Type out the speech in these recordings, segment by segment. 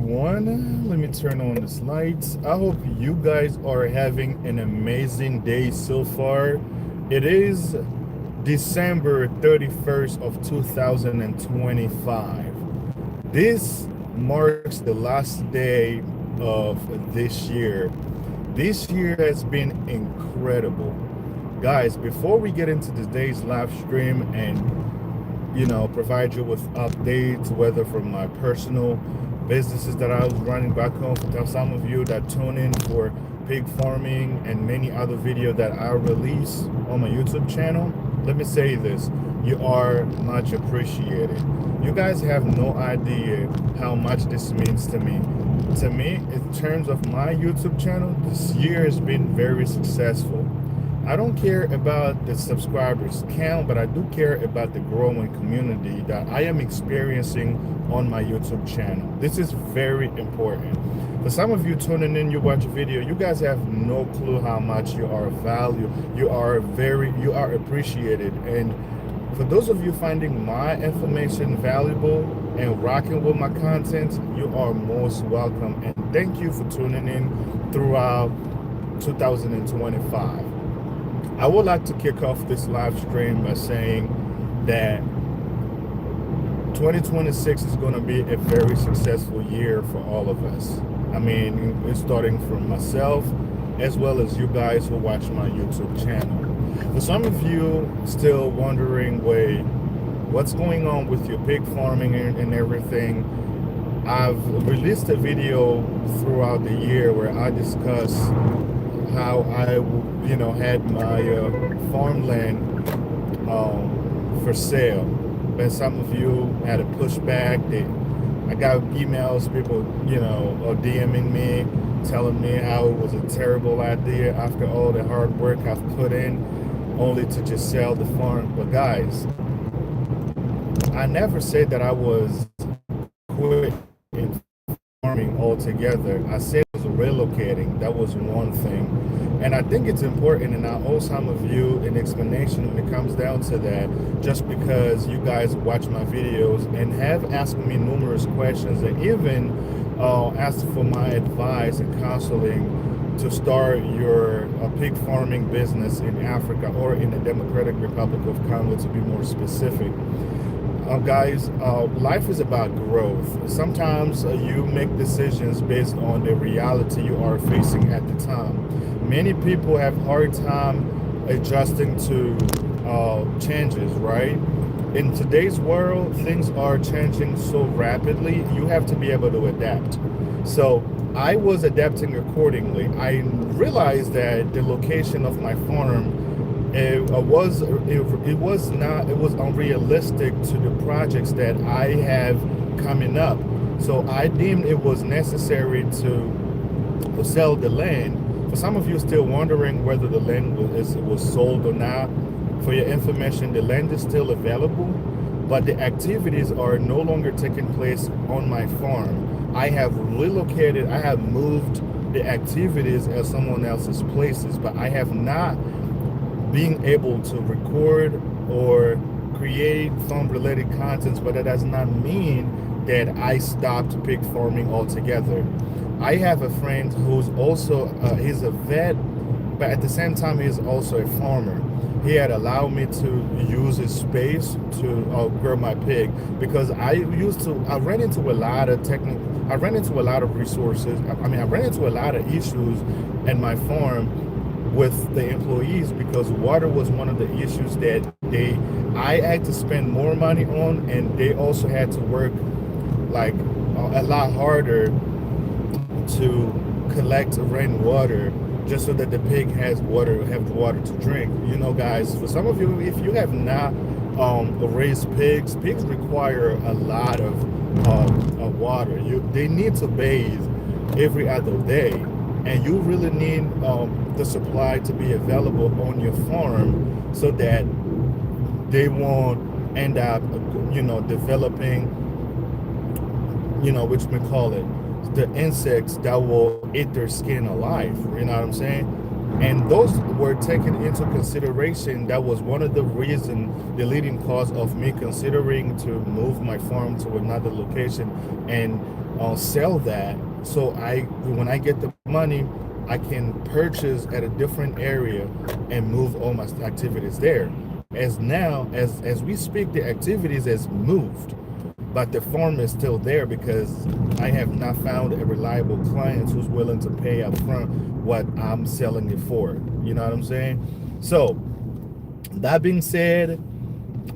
everyone. Let me turn on the lights. I hope you guys are having an amazing day so far. It is December 31st of 2025. This marks the last day of this year. This year has been incredible. Guys, before we get into today's live stream and provide you with updates, whether from my personal businesses that I was running back home, for some of you that tune in for pig farming and many other videos that I release on my YouTube channel. Let me say this, you are much appreciated. You guys have no idea how much this means to me. To me, in terms of my YouTube channel, this year has been very successful. I don't care about the subscribers count, but I do care about the growing community that I am experiencing on my YouTube channel. This is very important. For some of you tuning in, you watch a video, you guys have no clue how much you are valued. You are appreciated. And for those of you finding my information valuable and rocking with my content, you are most welcome. And thank you for tuning in throughout 2025. I would like to kick off this live stream by saying that 2026 is going to be a very successful year for all of us. I mean, it's starting from myself as well as you guys who watch my YouTube channel. For some of you still wondering, wait, what's going on with your pig farming and everything? I've released a video throughout the year where I discuss how I had my farmland for sale. But some of you had a pushback. I got emails, people, are DMing me, telling me how it was a terrible idea after all the hard work I've put in, only to just sell the farm. But guys, I never said that I was quit in farming altogether. I said I was relocating. That was one thing. And I think it's important, and I owe some of you an explanation when it comes down to that, just because you guys watch my videos and have asked me numerous questions and even asked for my advice and counseling to start your pig farming business in Africa or in the Democratic Republic of Congo, to be more specific. Guys, life is about growth. Sometimes you make decisions based on the reality you are facing at the time. Many people have hard time adjusting to changes, right? In today's world, things are changing so rapidly, you have to be able to adapt. So I was adapting accordingly. I realized that the location of my farm, it was unrealistic to the projects that I have coming up. So I deemed it was necessary to sell the land. For some of you still wondering whether the land was sold or not, for your information, the land is still available, but the activities are no longer taking place on my farm. I have relocated, I have moved the activities at someone else's places, but I have not being able to record or create farm-related contents, but that does not mean that I stopped pig farming altogether. I have a friend who's also, he's a vet, but at the same time, he's also a farmer. He had allowed me to use his space to grow my pig, because I ran into a lot of resources. I ran into a lot of issues in my farm with the employees, because water was one of the issues that I had to spend more money on, and they also had to work like a lot harder to collect rainwater just so that the pig have water to drink. Guys, for some of you, if you have not raised pigs require a lot of water. They need to bathe every other day, and you really need the supply to be available on your farm so that they won't end up, developing, which we call it, the insects that will eat their skin alive. You know what I'm saying? And those were taken into consideration. That was one of the reason, the leading cause of me considering to move my farm to another location and sell that. So when I get the money, I can purchase at a different area and move all my activities there. As now, as we speak, the activities has moved, but the farm is still there because I have not found a reliable client who's willing to pay up front what I'm selling it for. You know what I'm saying? So that being said,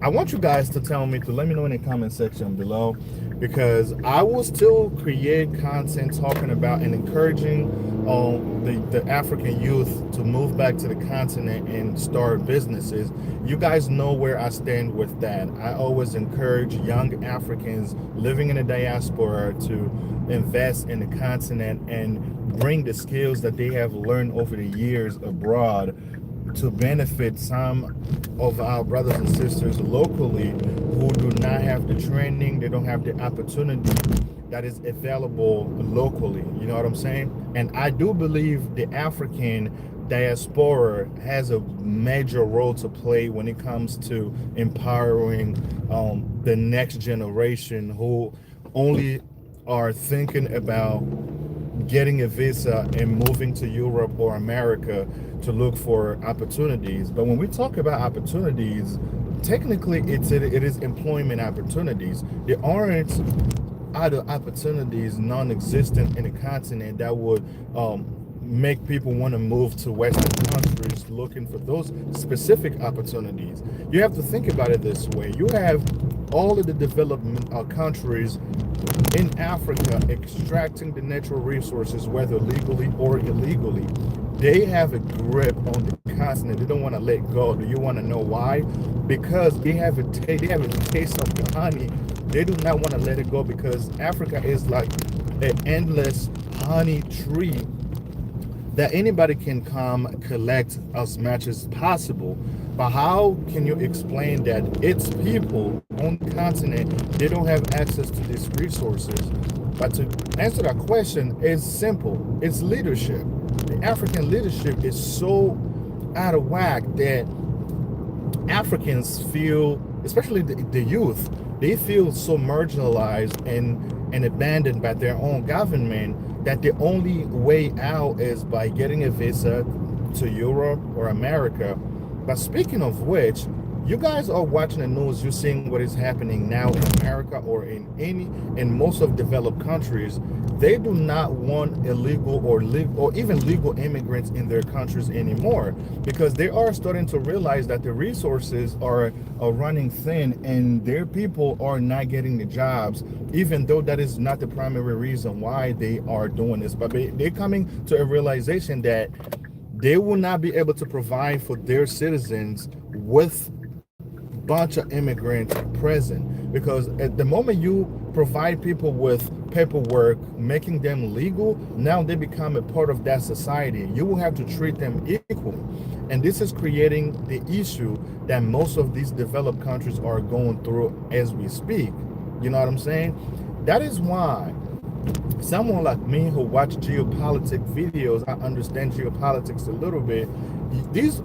I want you guys to let me know in the comment section below, because I will still create content talking about and encouraging the African youth to move back to the continent and start businesses. You guys know where I stand with that. I always encourage young Africans living in the diaspora to invest in the continent and bring the skills that they have learned over the years abroad to benefit some of our brothers and sisters locally who do not have the training, they don't have the opportunity that is available locally. You know what I'm saying? And I do believe the African diaspora has a major role to play when it comes to empowering the next generation who only are thinking about getting a visa and moving to Europe or America to look for opportunities. But when we talk about opportunities, technically it is employment opportunities. There aren't other opportunities non-existent in the continent that would make people want to move to Western countries looking for those specific opportunities. You have to think about it this way. You have all of the development countries in Africa extracting the natural resources, whether legally or illegally. They have a grip on the continent. They don't want to let go. Do you want to know why? Because they have a taste of the honey. They do not want to let it go, because Africa is like an endless honey tree that anybody can come collect as much as possible. But how can you explain that its people on the continent, they don't have access to these resources? But to answer that question, it's simple. It's leadership. The African leadership is so out of whack that Africans feel, especially the youth, they feel so marginalized and abandoned by their own government that the only way out is by getting a visa to Europe or America. But speaking of which, you guys are watching the news, you're seeing what is happening now in America or in most of developed countries. They do not want illegal or even legal immigrants in their countries anymore, because they are starting to realize that the resources are running thin and their people are not getting the jobs, even though that is not the primary reason why they are doing this. But they're coming to a realization that they will not be able to provide for their citizens with bunch of immigrants present, because at the moment you provide people with paperwork making them legal, now they become a part of that society. You will have to treat them equally, and this is creating the issue that most of these developed countries are going through as we speak. You know what I'm saying? That is why someone like me who watch geopolitics videos, I understand geopolitics a little bit.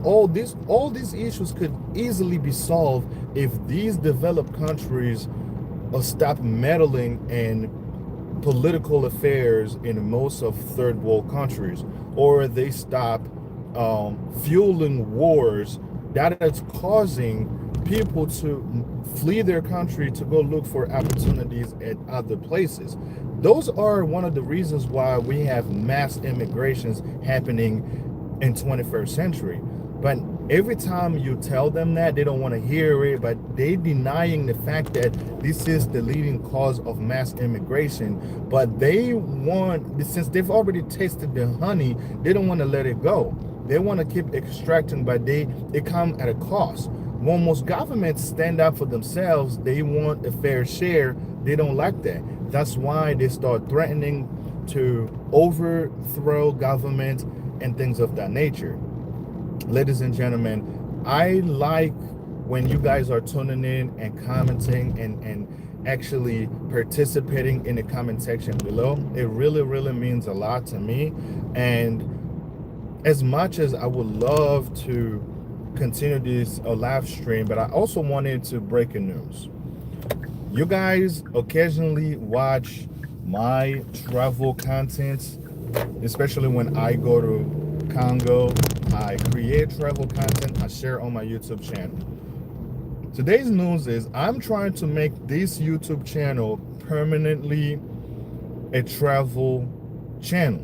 All these issues could easily be solved if these developed countries stop meddling in political affairs in most of third world countries, or they stop fueling wars that is causing people to flee their country to go look for opportunities at other places. Those are one of the reasons why we have mass immigrations happening in 21st century. But every time you tell them that, they don't want to hear it, but they denying the fact that this is the leading cause of mass immigration. But they want, since they've already tasted the honey, they don't want to let it go. They want to keep extracting, but it comes at a cost. When most governments stand up for themselves, they want a fair share. They don't like that. That's why they start threatening to overthrow government and things of that nature. Ladies and gentlemen, I like when you guys are tuning in and commenting and actually participating in the comment section below. It really, really means a lot to me. And as much as I would love to continue this live stream, but I also wanted to break a news. You guys occasionally watch my travel content, especially when I go to Congo. I create travel content, I share on my YouTube channel. Today's news is I'm trying to make this YouTube channel permanently a travel channel,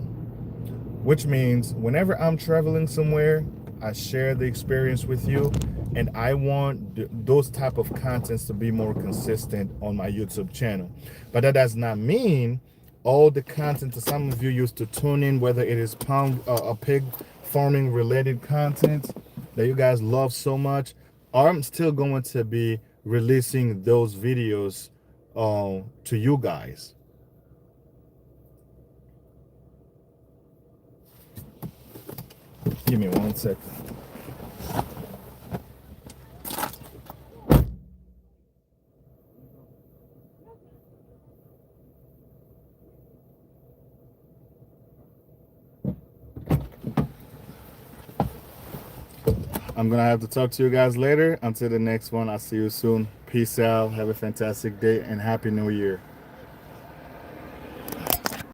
which means whenever I'm traveling somewhere, I share the experience with you, and I want those type of contents to be more consistent on my YouTube channel. But that does not mean all the content that some of you used to tune in, whether it is pig farming related content that you guys love so much, I'm still going to be releasing those videos to you guys. Give me 1 second. I'm gonna have to talk to you guys later. Until the next one, I'll see you soon. Peace out. Have a fantastic day and Happy New Year.